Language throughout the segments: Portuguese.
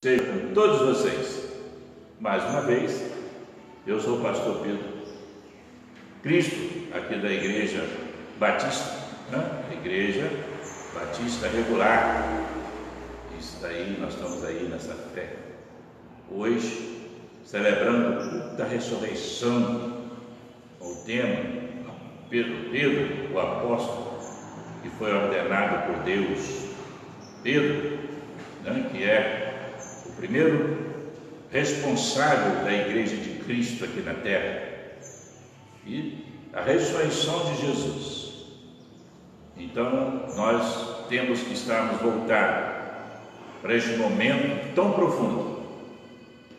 Seja com todos vocês. Mais uma vez, eu sou o pastor Pedro Cristo, aqui da Igreja Batista, né? Igreja Batista Regular. Isso daí, nós estamos aí nessa fé. Hoje, celebrando o culto da ressurreição, o tema, Pedro, o apóstolo, que foi ordenado por Deus. Pedro, né? Que é o primeiro responsável da Igreja de Cristo aqui na terra, e a ressurreição de Jesus. Então nós temos que estarmos voltados para este momento tão profundo,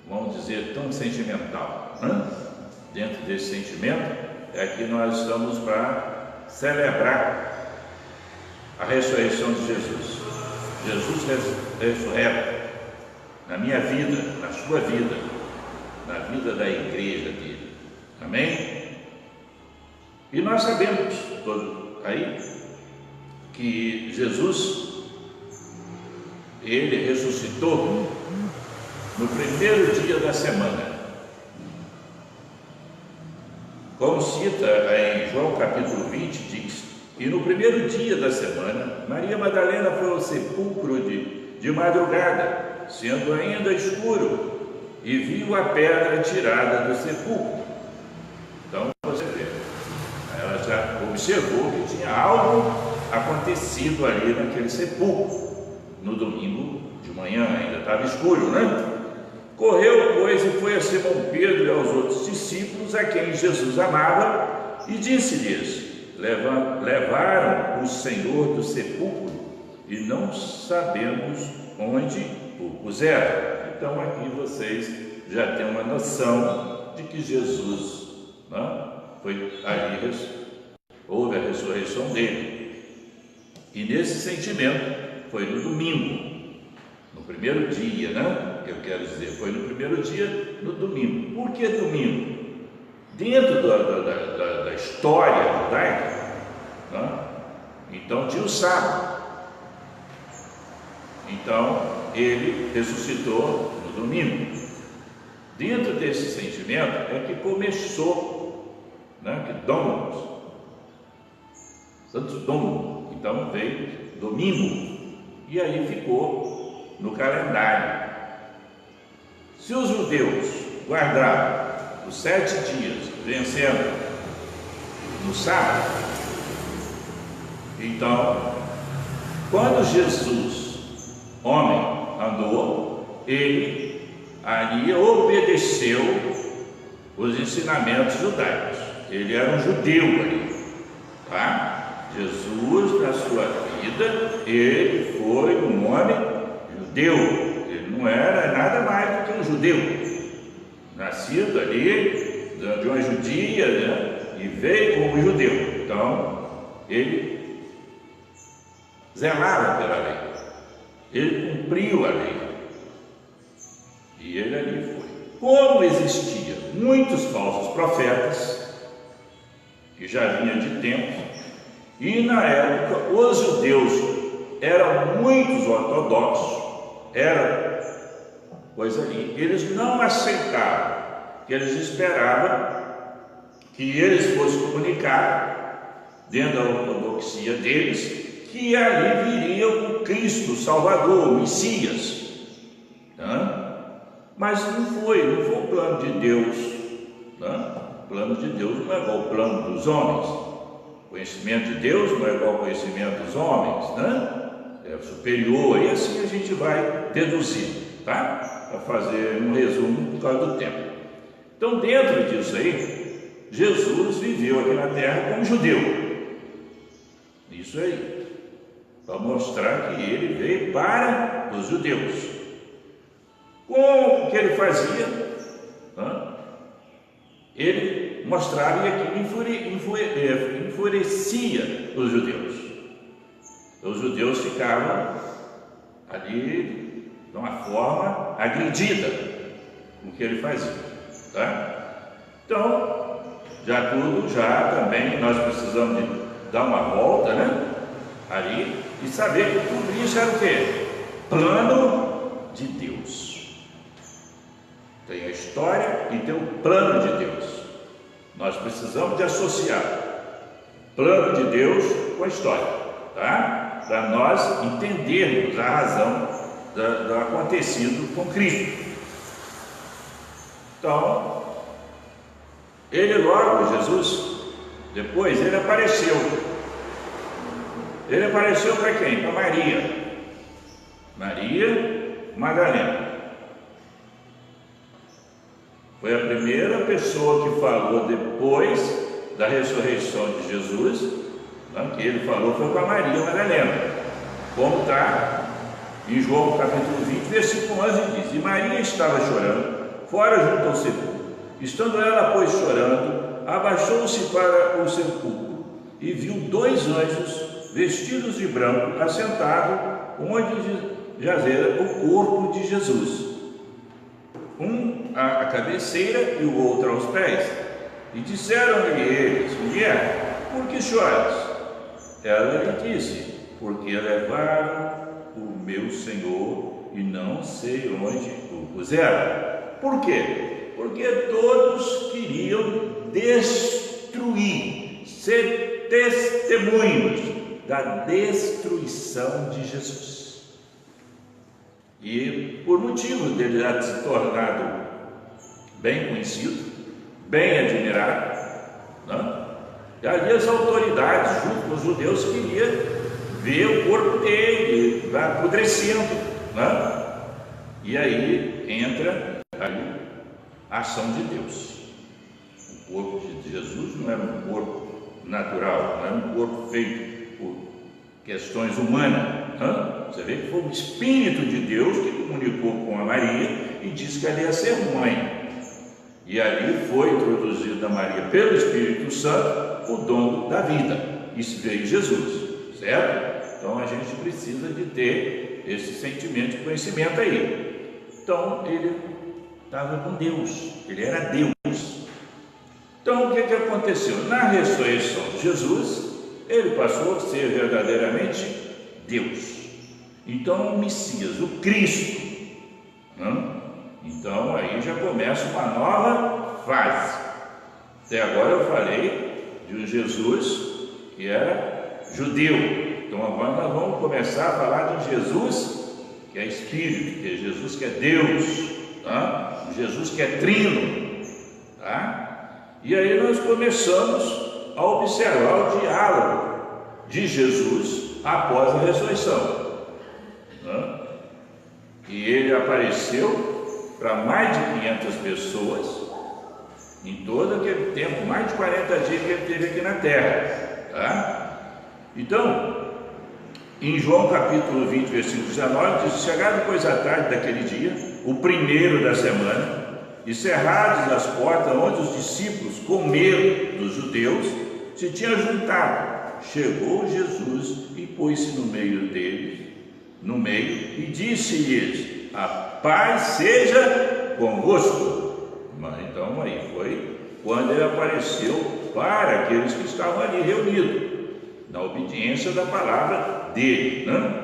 vamos dizer tão sentimental, né? Dentro desse sentimento é que nós estamos para celebrar a ressurreição de Jesus. Jesus ressurreto na minha vida, na sua vida, na vida da igreja dele. Amém? E nós sabemos todos aí que Jesus, ele ressuscitou no primeiro dia da semana. Como cita em João capítulo 20, diz: e no primeiro dia da semana, Maria Madalena foi ao sepulcro de madrugada, sendo ainda escuro, e viu a pedra tirada do sepulcro. Então você vê, ela já observou que tinha algo acontecido ali naquele sepulcro. No domingo de manhã ainda estava escuro, né? Correu, pois, e foi a Simão Pedro e aos outros discípulos, a quem Jesus amava, e disse-lhes: levaram o Senhor do sepulcro e não sabemos onde o puseram. Então aqui vocês já têm uma noção de que Jesus, né, foi ali, houve a ressurreição dele. E nesse sentimento foi no domingo, no primeiro dia, né? Eu quero dizer, foi no primeiro dia, no domingo. Por que domingo? Dentro da história judaica, né? Então tinha o sábado. Então ele ressuscitou no domingo. Dentro desse sentimento é que começou, né? Que Dominus, Santos Dominus, então veio domingo, e aí ficou no calendário. Se os judeus guardavam os 7 dias, vencendo no sábado, então, quando Jesus, homem, andou, ele ali obedeceu os ensinamentos judaicos. Ele era um judeu ali, tá? Jesus, na sua vida, ele foi um homem judeu. Ele não era nada mais do que um judeu, nascido ali de uma judia, né? E veio como judeu. Então ele zelava pela lei, ele cumpriu a lei, e ele ali foi. Como existia muitos falsos profetas, que já vinha de tempo, e na época os judeus eram muitos ortodoxos, pois ali eles não aceitavam, que eles esperavam que eles fossem comunicar, dentro da ortodoxia deles, que ali viria o Cristo, o Salvador, o Messias, né? Mas não foi o plano de Deus, né? O plano de Deus não é igual ao plano dos homens. O conhecimento de Deus não é igual ao conhecimento dos homens, né? É superior, e assim a gente vai deduzindo, tá? Para fazer um resumo por causa do tempo. Então, dentro disso aí, Jesus viveu aqui na terra como judeu. Isso aí, para mostrar que ele veio para os judeus. Como que ele fazia? Ele mostrava, e aquilo enfurecia os judeus. Os judeus ficavam ali de uma forma agredida com o que ele fazia, tá? Então, já também nós precisamos de dar uma volta, né? Ali, e saber que tudo isso era o quê? Plano de Deus. Tem a história e tem o plano de Deus. Nós precisamos de associar o plano de Deus com a história, tá? Para nós entendermos a razão do acontecido com Cristo. Então, ele logo, Jesus, depois ele apareceu. Ele apareceu para quem? Para Maria. Maria Madalena. Foi a primeira pessoa que falou depois da ressurreição de Jesus, né, que ele falou foi para Maria Madalena. Como está em João capítulo 20, versículo 11 diz: E Maria estava chorando, fora junto ao sepulcro. Estando ela, pois, chorando, abaixou-se para o sepulcro e viu 2 anjos vestidos de branco, assentados onde jazera o corpo de Jesus, um à cabeceira e o outro aos pés. E disseram-lhe eles: Mulher, por que choras? Ela lhe disse: Porque levaram o meu Senhor e não sei onde o puseram. Por quê? Porque todos queriam destruir, ser testemunhos da destruição de Jesus. E por motivo dele já se tornado bem conhecido, bem admirado, né? E ali as autoridades, junto com os judeus, queriam ver o corpo dele apodrecendo, né? E aí entra a ação de Deus. O corpo de Jesus não era um corpo natural, não era um corpo feito por questões humanas. Você vê que foi o Espírito de Deus que comunicou com a Maria e disse que ela ia ser mãe. E ali foi introduzido a Maria pelo Espírito Santo o dom da vida. Isso veio Jesus, certo? Então a gente precisa de ter esse sentimento de conhecimento aí. Então ele estava com Deus, ele era Deus. Então o que aconteceu? Na ressurreição de Jesus, ele passou a ser verdadeiramente Deus. Então o Messias, o Cristo, né? Então aí já começa uma nova fase. Até agora eu falei de um Jesus que era judeu. Então agora nós vamos começar a falar de Jesus que é Espírito, que é Jesus que é Deus, tá? Jesus que é Trino, tá? E aí nós começamos a observar o diálogo de Jesus após a ressurreição, né? E ele apareceu para mais de 500 pessoas em todo aquele tempo, mais de 40 dias que ele teve aqui na terra, tá? Então, em João capítulo 20, versículo 19, diz: Chegado depois à tarde daquele dia, o primeiro da semana, e cerradas as portas onde os discípulos, com medo dos judeus, se tinham juntado, chegou Jesus e pôs-se no meio deles, e disse-lhes: A paz seja convosco. Mas então aí foi quando ele apareceu para aqueles que estavam ali reunidos, na obediência da palavra dele, né?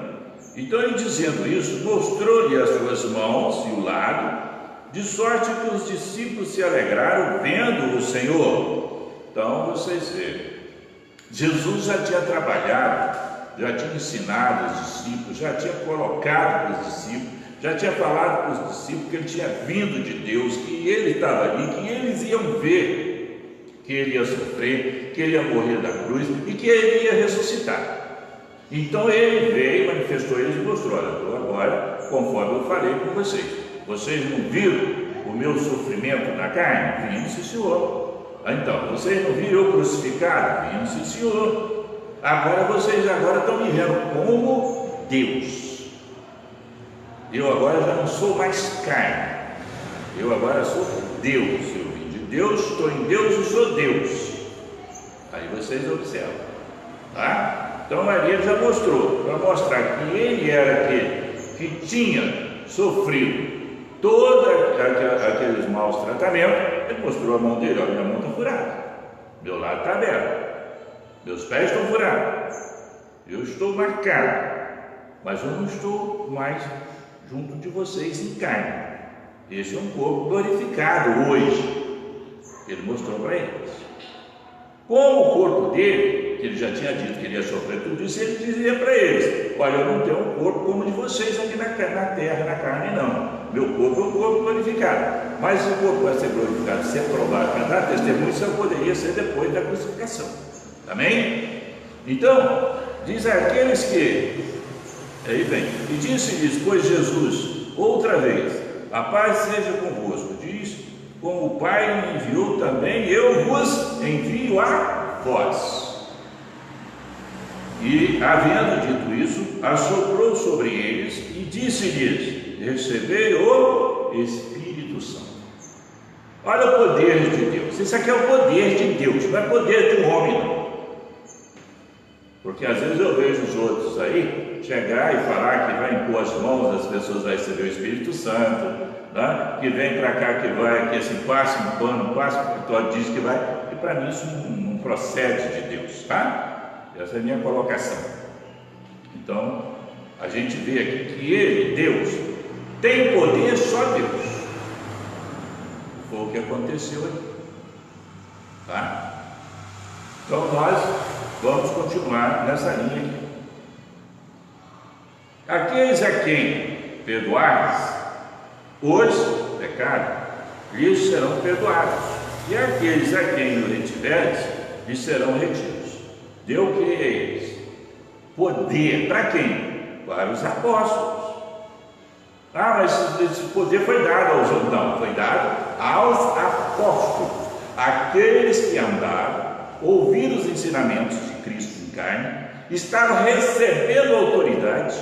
Então ele, dizendo isso, mostrou-lhe as suas mãos e o lado, de sorte que os discípulos se alegraram vendo o Senhor. Então vocês veem, Jesus já tinha trabalhado, já tinha ensinado os discípulos, já tinha colocado para os discípulos, já tinha falado para os discípulos que ele tinha vindo de Deus, que ele estava ali, que eles iam ver que ele ia sofrer, que ele ia morrer da cruz e que ele ia ressuscitar. Então ele veio, manifestou eles e mostrou: olha, estou agora, conforme eu falei com vocês. Vocês não viram o meu sofrimento na carne? Vimos, sim, Senhor. Então, vocês não viram eu crucificado? Vimos, sim, Senhor. Agora vocês estão me vendo como Deus. Eu agora já não sou mais carne, eu agora sou Deus. Eu vim de Deus, estou em Deus e sou Deus. Aí vocês observam, tá? Então Maria já mostrou, para mostrar que ele era aquele que tinha sofrido todos aqueles maus tratamentos. Ele mostrou a mão dele: olha, minha mão está furada, meu lado está aberto, meus pés estão furados, eu estou marcado, mas eu não estou mais junto de vocês em carne. Este é um corpo glorificado hoje. Ele mostrou para eles. Como o corpo dele, que ele já tinha dito que ele ia sofrer tudo isso, ele dizia para eles: olha, eu não tenho um corpo como o de vocês aqui na terra, na carne, não. Meu corpo é um corpo glorificado. Mas se o corpo vai ser glorificado, ser provado, para dar testemunho, isso poderia ser depois da crucificação. Amém? Então, diz aqueles que... Aí vem. E disse-lhes, pois Jesus, outra vez: a paz seja convosco. Diz: como o Pai me enviou também, eu vos envio a vós. E, havendo dito isso, assoprou sobre eles e disse-lhes: recebei o Espírito Santo. Olha o poder de Deus. Isso aqui é o poder de Deus, não é poder de um homem, não. Porque às vezes eu vejo os outros aí chegar e falar que vai impor as mãos, as pessoas vão receber o Espírito Santo, né? Que vem para cá, que vai, que assim, passa um pano, passa o escritório, diz que vai. E para mim isso não procede de Deus, tá? Essa é a minha colocação. Então, a gente vê aqui que ele, Deus, tem poder, só Deus. Foi o que aconteceu aqui, tá? Então nós vamos continuar nessa linha aqui. Aqueles a quem perdoares os pecados, lhes serão perdoados, e aqueles a quem o retiveres, lhes serão retidos. Deu o que a eles? Poder. Para quem? Para os apóstolos. Ah, mas esse poder foi dado aos outros. Não, foi dado aos apóstolos, aqueles que andaram, ouviram os ensinamentos de Cristo em carne, estavam recebendo autoridade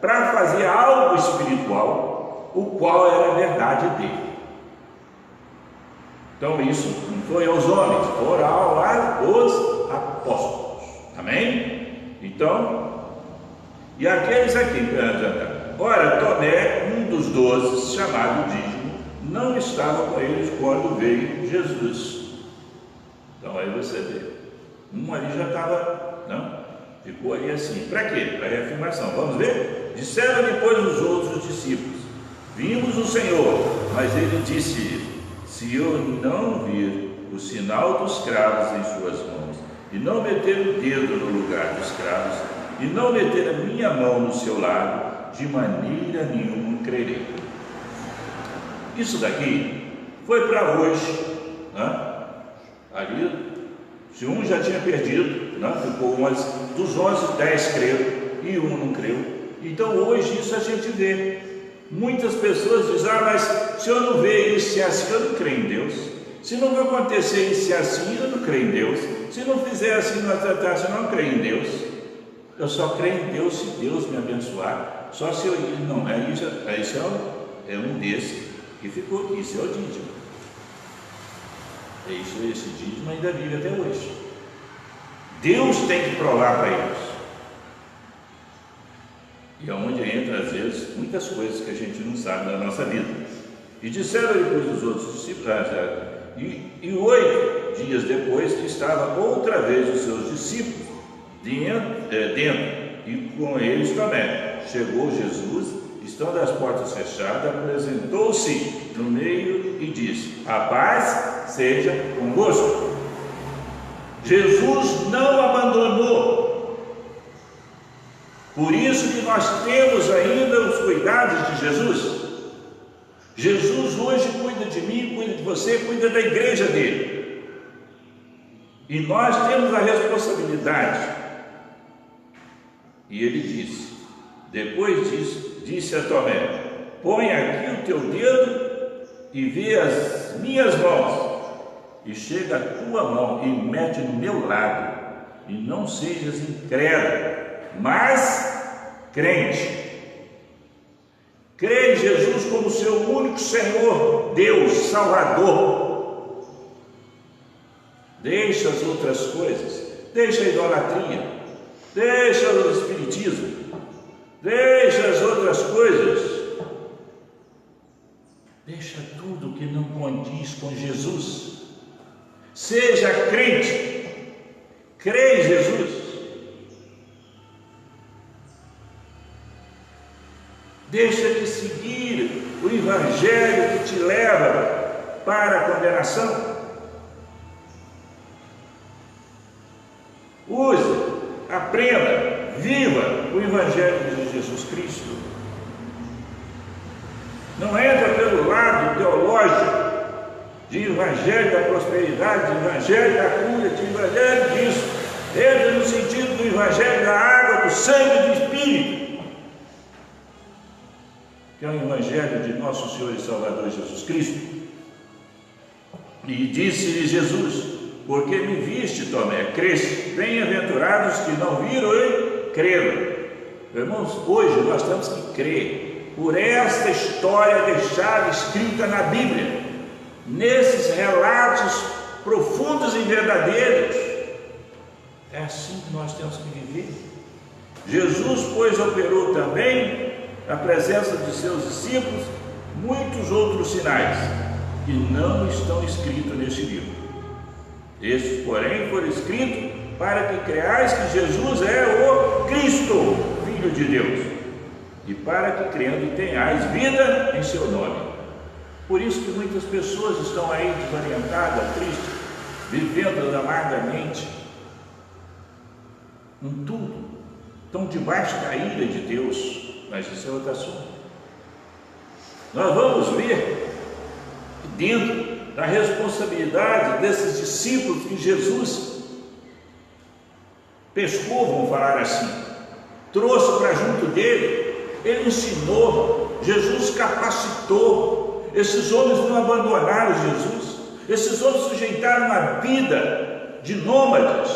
para fazer algo espiritual, o qual era a verdade dele. Então isso não foi aos homens, foram aos apóstolos. Amém? Então, e aqueles aqui, ora, Tomé, um dos 12, chamado Dídimo, não estava com eles quando veio Jesus. Então aí você vê, um ali já estava, não? Ficou ali assim, para quê? Para reafirmação. Vamos ver? Disseram depois os outros discípulos: vimos o Senhor. Mas ele disse: se eu não vir o sinal dos cravos em suas mãos, e não meter o dedo no lugar dos cravos, e não meter a minha mão no seu lado, de maneira nenhuma crerei. Isso daqui foi para hoje, né? Ali, se um já tinha perdido, né? Ficou dos 11, 10 creram e um não creu. Então hoje isso a gente vê. Muitas pessoas dizem: ah, mas se eu não ver isso se é assim, eu não creio em Deus. Se não vai acontecer isso se é assim, eu não creio em Deus. Se não fizer assim, eu não creio em Deus. Eu só creio em Deus se Deus me abençoar. Só se eu não, isso é um desses que ficou aqui, isso é o dídimo. É isso, esse dídimo ainda vive até hoje. Deus tem que provar para eles. E é onde entra, às vezes, muitas coisas que a gente não sabe da nossa vida. E disseram depois os outros discípulos, e 8 dias depois, que estava outra vez os seus discípulos dentro, e com eles também. Chegou Jesus, estando as portas fechadas, apresentou-se no meio e disse: a paz seja convosco. Jesus não abandonou. Por isso que nós temos ainda os cuidados de Jesus. Jesus hoje cuida de mim, cuida de você, cuida da igreja dele. E nós temos a responsabilidade. E ele disse, depois disso, disse a Tomé: põe aqui o teu dedo e vê as minhas mãos, e chega a tua mão e mete no meu lado, e não sejas incrédulo, mas crente. Crê em Jesus como seu único Senhor, Deus, Salvador. Deixa as outras coisas, deixa a idolatria, deixa o espiritismo, deixa as outras coisas, deixa tudo que não condiz com Jesus. Seja crente, crê em Jesus. Deixa de seguir o evangelho que te te leva para a condenação. Use, aprenda, viva o Evangelho de Jesus Cristo. Não entra pelo lado teológico de Evangelho da prosperidade, de Evangelho da cura, de Evangelho disso. Entra no sentido do Evangelho da água, do sangue, do Espírito, que é o Evangelho de nosso Senhor e Salvador Jesus Cristo. E disse-lhe Jesus: porque me viste, Tomé, creste. Bem-aventurados que não viram e creram. Irmãos, hoje nós temos que crer por esta história deixada escrita na Bíblia, nesses relatos profundos e verdadeiros. É assim que nós temos que viver. Jesus, pois, operou também, na presença de seus discípulos, muitos outros sinais que não estão escritos neste livro. Estes, porém, foram escritos para que creais que Jesus é o Cristo, Filho de Deus, e para que, crendo, tenhais vida em seu nome. Por isso que muitas pessoas estão aí desorientadas, tristes, vivendo amargamente em tudo, estão debaixo da ira de Deus. Mas isso é outro assunto. Nós vamos ver que dentro da responsabilidade desses discípulos que Jesus pescou, vamos falar assim, trouxe para junto dele, ele ensinou, Jesus capacitou. Esses homens não abandonaram Jesus, esses homens sujeitaram uma vida de nômades,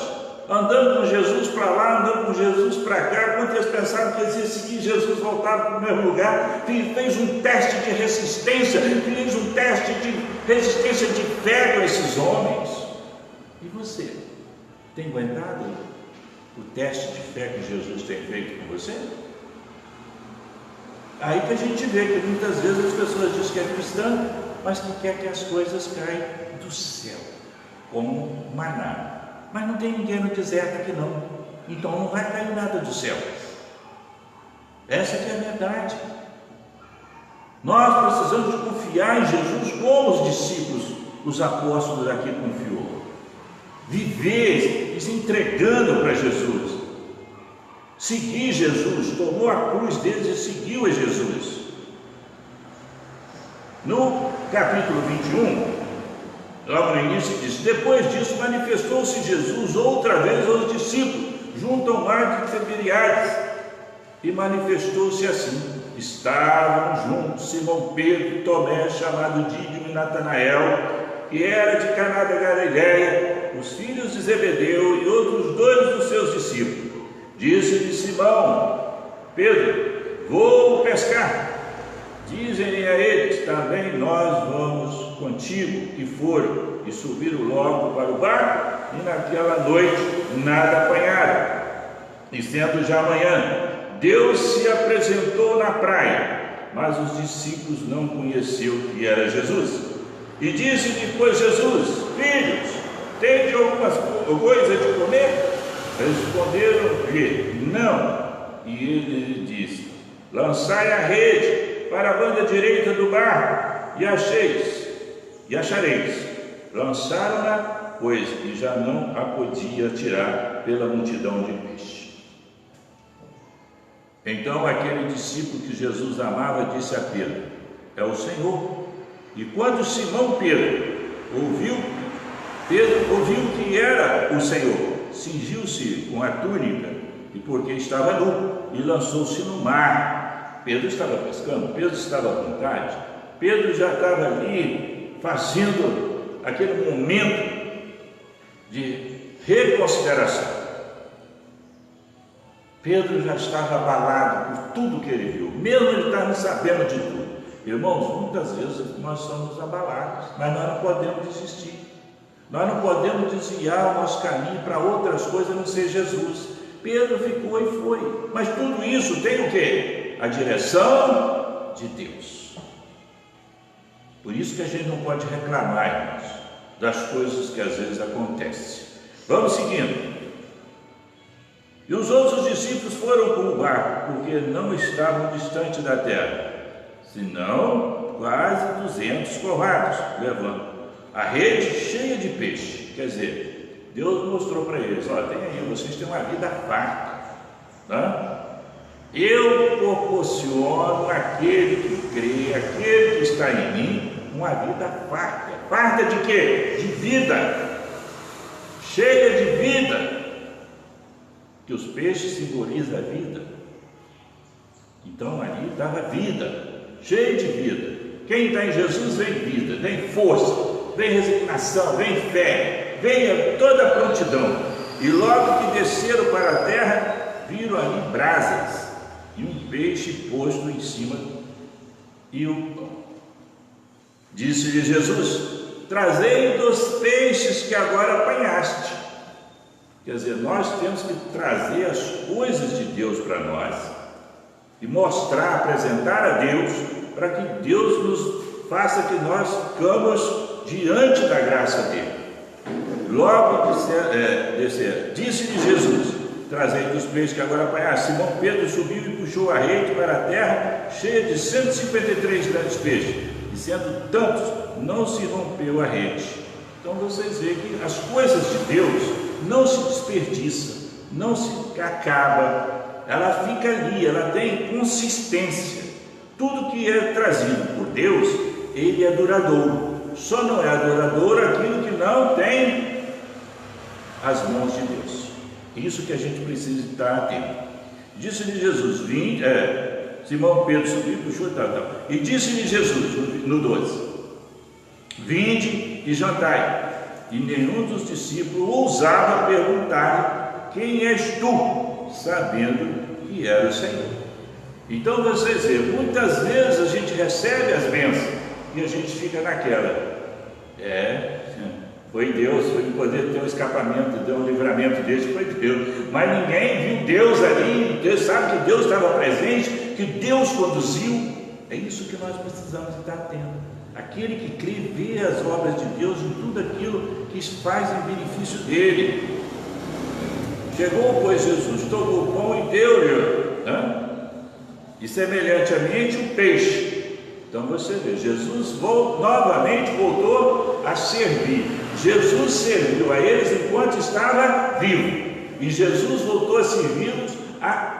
andando com Jesus para lá, andando com Jesus para cá. Quando eles pensavam que eles iam seguir Jesus, voltavam para o mesmo lugar. Fez um teste de resistência, fez um teste de resistência de fé com esses homens. E você, tem aguentado o teste de fé que Jesus tem feito com você? Aí que a gente vê que muitas vezes as pessoas dizem que é cristã, mas que quer que as coisas caiam do céu, como maná. Mas não tem ninguém no deserto aqui não, então não vai cair nada do céu. Essa que é a verdade. Nós precisamos de confiar em Jesus como os discípulos, os apóstolos aqui confiou. Viver se entregando para Jesus. Seguir Jesus, tomou a cruz deles e seguiu a Jesus. No capítulo 21, logo no início diz: depois disso manifestou-se Jesus outra vez aos discípulos, junto ao mar de Tiberíades, e manifestou-se assim: estavam juntos Simão Pedro, Tomé, chamado Dídimo, e Natanael, que era de Caná da Galileia, os filhos de Zebedeu, e outros dois dos seus discípulos. Disse-lhe Simão Pedro: vou pescar. Dizem a eles: também nós vamos contigo. E foram, e subiram logo para o barco, e naquela noite nada apanharam. E sendo já manhã, Deus se apresentou na praia, mas os discípulos não conheciam que era Jesus. E disse-lhe, pois, Jesus: filhos, tende alguma coisa de comer? Responderam-lhe: não. E ele disse: lançai a rede para a banda direita do barco, e achareis. Lançaram-na, pois, e já não a podia tirar pela multidão de peixe. Então aquele discípulo que Jesus amava disse a Pedro: é o Senhor. E quando Simão Pedro ouviu que era o Senhor, cingiu-se com a túnica, e porque estava nu, e lançou-se no mar. Pedro estava pescando, Pedro estava à vontade, Pedro já estava ali fazendo aquele momento de reconsideração. Pedro já estava abalado por tudo que ele viu, mesmo ele estava sabendo de tudo. Irmãos, muitas vezes nós somos abalados, mas nós não podemos desistir. Nós não podemos desviar o nosso caminho para outras coisas a não ser Jesus. Pedro ficou e foi. Mas tudo isso tem o quê? A direção de Deus. Por isso que a gente não pode reclamar, irmãos, das coisas que às vezes acontecem. Vamos seguindo. E os outros discípulos foram com o barco, porque não estavam distante da terra, senão quase 200 escovados, levando a rede cheia de peixe. Quer dizer, Deus mostrou para eles: olha, tem aí, vocês têm uma vida farta, tá? Eu proporciono àquele que crê, àquele que está em mim, uma vida farta. Farta de quê? De vida, cheia de vida, que os peixes simbolizam a vida. Então ali estava vida, cheia de vida. Quem está em Jesus vem vida, vem força, vem resignação, vem fé, vem toda a prontidão. E logo que desceram para a terra, viram ali brasas e um peixe posto em cima e o pão. Disse-lhe Jesus: trazei dos peixes que agora apanhaste. Quer dizer, nós temos que trazer as coisas de Deus para nós e mostrar, apresentar a Deus, para que Deus nos faça que nós ficamos diante da graça dele. Logo disse-lhe Jesus: trazei dos peixes que agora apanhaste. Simão Pedro subiu e puxou a rede para a terra, cheia de 153 grandes peixes, e sendo tantos, não se rompeu a rede. Então vocês veem que as coisas de Deus não se desperdiçam, não se acaba, ela fica ali, ela tem consistência. Tudo que é trazido por Deus, ele é duradouro. Só não é duradouro aquilo que não tem as mãos de Deus. Isso que a gente precisa estar atento. Disse-lhe Jesus: Simão Pedro subiu e puxou, e disse-lhe Jesus, no 12: vinde e jantai. E nenhum dos discípulos ousava perguntar: quem és tu? Sabendo que era o Senhor. Então vocês veem, muitas vezes a gente recebe as bênçãos e a gente fica naquela: foi Deus, foi poder ter um escapamento, deu um livramento desse, foi Deus. Mas ninguém viu Deus ali. Deus sabe que Deus estava presente, que Deus conduziu. É isso que nós precisamos estar atentos. Aquele que crê vê as obras de Deus em tudo aquilo que faz em benefício dele. Chegou, pois, Jesus, tomou o pão e deu-lhe, e semelhantemente o peixe. Então você vê, Jesus novamente voltou a servir. Jesus serviu a eles enquanto estava vivo, e Jesus voltou a servi-los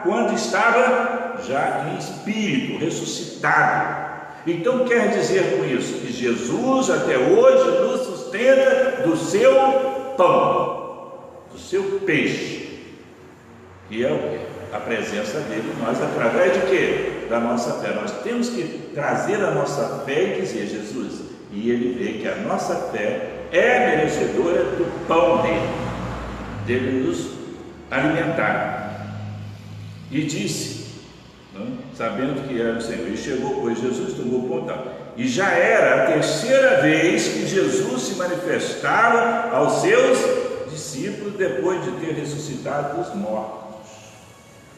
quando estava já em espírito, ressuscitado. Então quer dizer com isso que Jesus até hoje nos sustenta do seu pão, do seu peixe, que é o quê? A presença dele em nós, através de quê? Da nossa fé. Nós temos que trazer a nossa fé e dizer: Jesus, e ele vê que a nossa fé é merecedora do pão dele nos alimentar. E disse, sabendo que era o Senhor, e chegou, pois, Jesus, tomou o pão, e já era a terceira vez que Jesus se manifestava aos seus discípulos depois de ter ressuscitado dos mortos.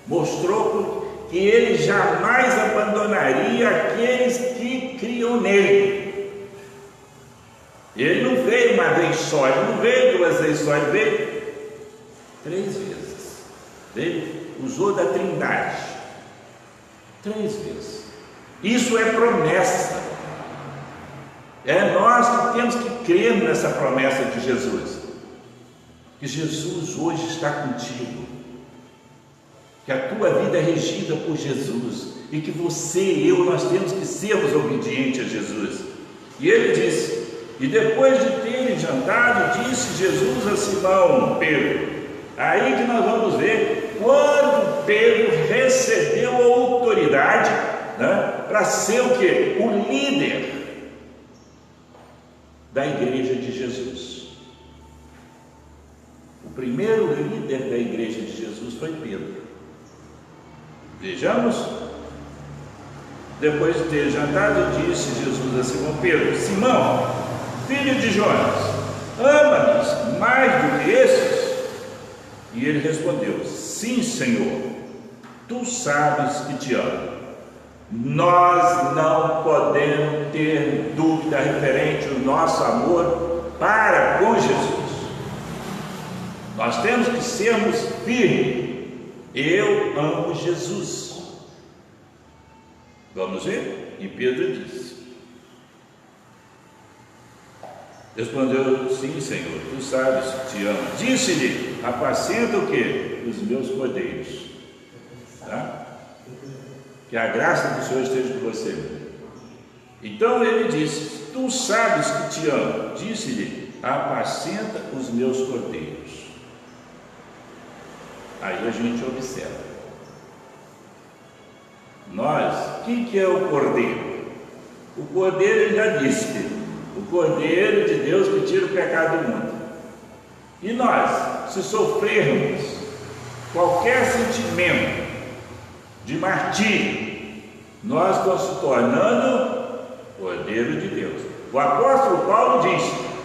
Mostrou que ele jamais abandonaria aqueles que criam nele. Ele não veio uma vez só, ele não veio duas vezes só, ele veio 3 vezes. Ele usou da Trindade 3 vezes. Isso é promessa. É nós que temos que crer nessa promessa de Jesus. Que Jesus hoje está contigo. Que a tua vida é regida por Jesus, e que você e eu, nós temos que sermos obedientes a Jesus. E ele disse, e depois de terem jantado, disse Jesus a Simão Pedro, aí que nós vamos ver quando Pedro recebeu a autoridade, para ser o quê? O líder da igreja de Jesus. O primeiro líder da igreja de Jesus foi Pedro. Vejamos, depois de ter jantado, disse Jesus a Simão Pedro: Simão, filho de Jonas, ama-nos mais do que esses? E ele respondeu: sim, Senhor, tu sabes que te amo. Nós não podemos ter dúvida referente ao nosso amor para com Jesus. Nós temos que sermos firmes. Eu amo Jesus. Vamos ver? E Pedro disse: Respondeu: sim, Senhor, tu sabes que te amo. Disse-lhe: apacenta o quê? Os meus cordeiros. Tá? Que a graça do Senhor esteja com você. Então ele disse: tu sabes que te amo. Disse-lhe: apacenta os meus cordeiros. Aí a gente observa. Nós, quem que é o cordeiro? O cordeiro, ele já disse, o cordeiro de Deus que tira o pecado do mundo. E nós, se sofrermos qualquer sentimento de martírio, nós estamos se tornando cordeiro de Deus. O apóstolo Paulo diz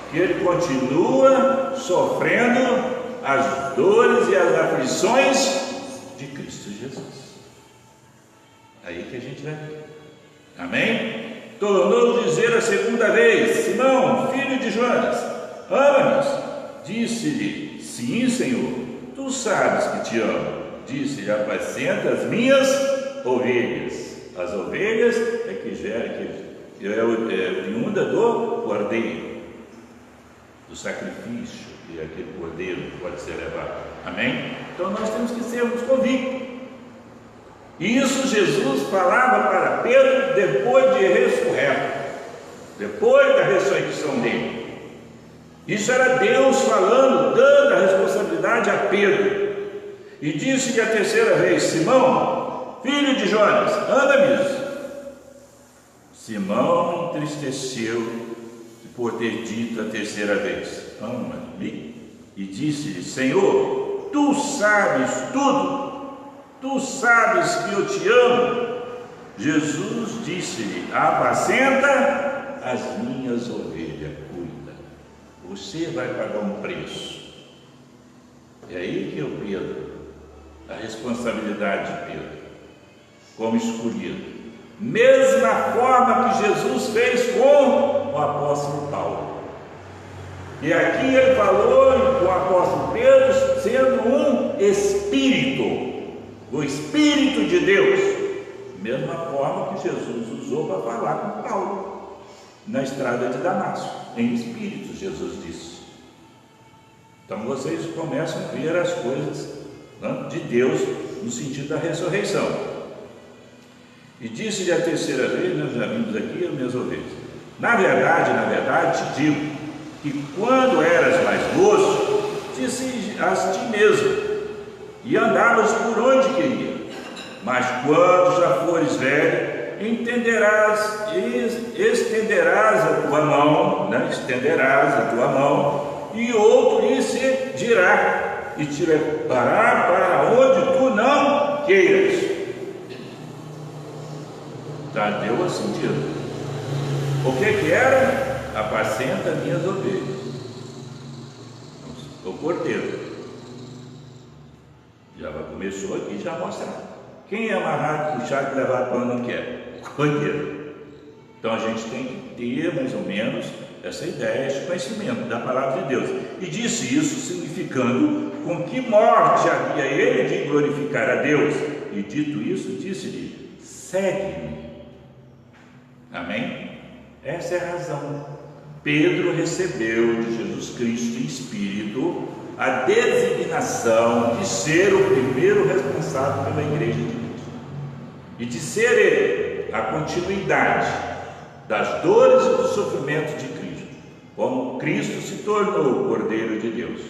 que ele continua sofrendo as dores e as aflições de Cristo Jesus. Aí que a gente vai ver. Amém? Tornou dizer a segunda vez: Simão, filho de Jonas, ama-nos? Disse-lhe: sim, Senhor, tu sabes que te amo. Disse-lhe: apacenta as minhas ovelhas. As ovelhas é que gera, que é oriunda do cordeiro, do sacrifício, que aquele cordeiro pode ser levado. Amém? Então nós temos que sermos convictos. Isso Jesus falava para Pedro depois de ressurreto, depois da ressurreição dele. Isso era Deus falando, dando a responsabilidade a Pedro. E disse-lhe a terceira vez: Simão, filho de Jonas, ama-me? Simão entristeceu por ter dito a terceira vez: ama-me? E disse-lhe: Senhor, tu sabes tudo. Tu sabes que eu te amo. Jesus disse-lhe: apacenta as minhas ovelhas, cuida. Você vai pagar um preço. É aí que eu Pedro, a responsabilidade de Pedro, como escolhido. Mesma forma que Jesus fez com o apóstolo Paulo. E aqui ele falou com o apóstolo Pedro sendo um espírito. O Espírito de Deus, mesma forma que Jesus usou para falar com Paulo na estrada de Damasco, em espírito, Jesus disse. Então vocês começam a ver as coisas, né, de Deus no sentido da ressurreição. E disse-lhe a terceira vez: nós já vimos aqui as minhas ovelhas. Na verdade te digo que quando eras mais moço, disse a ti mesmo e andavas por onde queria, mas quando já fores velho, estenderás a tua mão, né? Estenderás a tua mão, e outro lhe dirá, e te levará para onde tu não queiras. Já deu o sentido. O que era? Apacenta minhas ovelhas. O cordeiro. Já começou aqui, já mostrar. Quem é amarrado, puxado e levado para onde não quer? Cordeiro. Então a gente tem que ter mais ou menos essa ideia, esse conhecimento da palavra de Deus. E disse isso significando com que morte havia ele de glorificar a Deus. E dito isso, disse-lhe: segue-me. Amém? Essa é a razão. Pedro recebeu de Jesus Cristo em Espírito a designação de ser o primeiro responsável pela igreja de Cristo e de ser ele a continuidade das dores e do sofrimento de Cristo. Como Cristo se tornou o Cordeiro de Deus,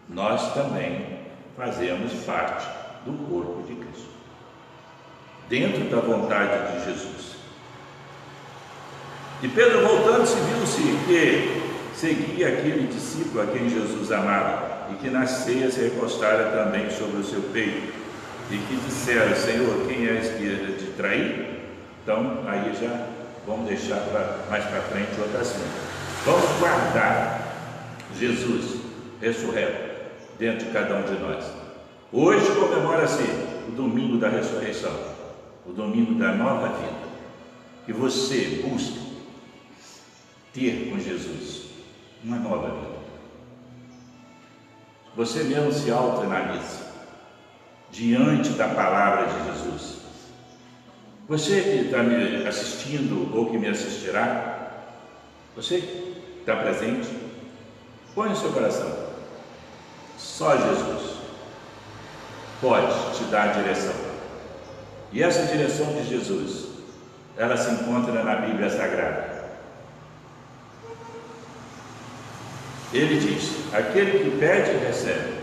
nós também fazemos parte do corpo de Cristo, dentro da vontade de Jesus. E Pedro, voltando-se, viu-se que seguia aquele discípulo a quem Jesus amava, e que na ceia se recostara também sobre o seu peito, e que disseram: Senhor, quem és que te trair? Então, aí já vamos deixar mais para frente outro assunto. Vamos guardar Jesus ressurreto dentro de cada um de nós. Hoje comemora-se o domingo da ressurreição, o domingo da nova vida, que você busca ter com Jesus uma nova vida. Você mesmo se autoanalisa diante da palavra de Jesus. Você que está me assistindo ou que me assistirá, você Está presente? Põe no seu coração. Só Jesus pode te dar a direção. E essa direção de Jesus, ela se encontra na Bíblia Sagrada. Ele diz: aquele que pede, recebe.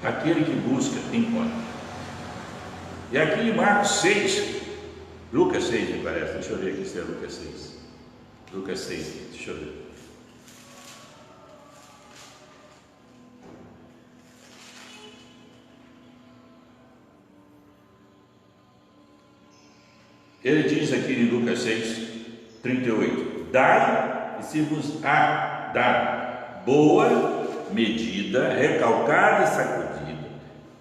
Aquele que busca, encontra. E aqui em Marcos 6, Lucas 6 me parece, deixa eu ver aqui se é Lucas 6. Lucas 6, deixa eu ver. Ele diz aqui em Lucas 6, 38: dai e se vos há dado, boa medida, recalcada e sacudida,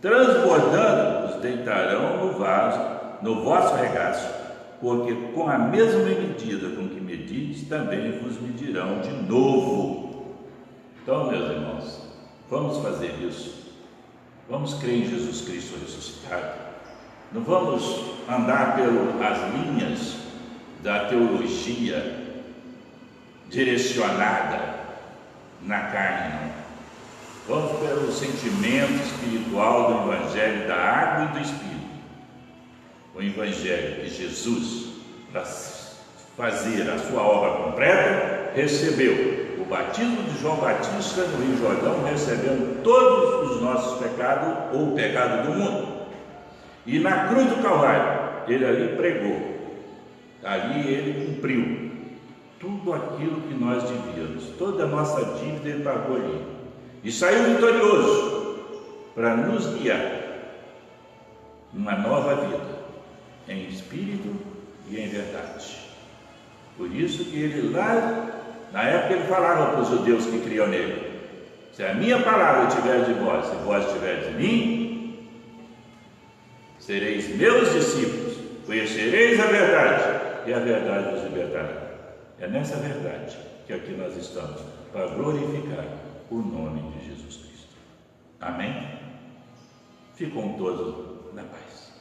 transbordando, os deitarão no vaso, no vosso regaço, porque com a mesma medida com que medides, também vos medirão de novo. Então, meus irmãos, vamos fazer isso. Vamos crer em Jesus Cristo ressuscitado. Não vamos andar pelas linhas da teologia direcionada na carne, não. Vamos pelo sentimento espiritual do Evangelho da água e do Espírito. O Evangelho de Jesus, para fazer a sua obra completa, recebeu o batismo de João Batista no Rio Jordão, recebendo todos os nossos pecados ou o pecado do mundo. E na cruz do Calvário, ele ali pregou, ali ele cumpriu tudo aquilo que nós devíamos, toda a nossa dívida ele pagou ali, e saiu vitorioso para nos guiar numa nova vida, em espírito e em verdade. Por isso que ele lá, na época ele falava para os judeus que criam nele: se a minha palavra estiver de vós, se vós estiver de mim, sereis meus discípulos, conhecereis a verdade, e a verdade vos libertará. É nessa verdade que aqui nós estamos, para glorificar o nome de Jesus Cristo. Amém? Ficam todos na paz.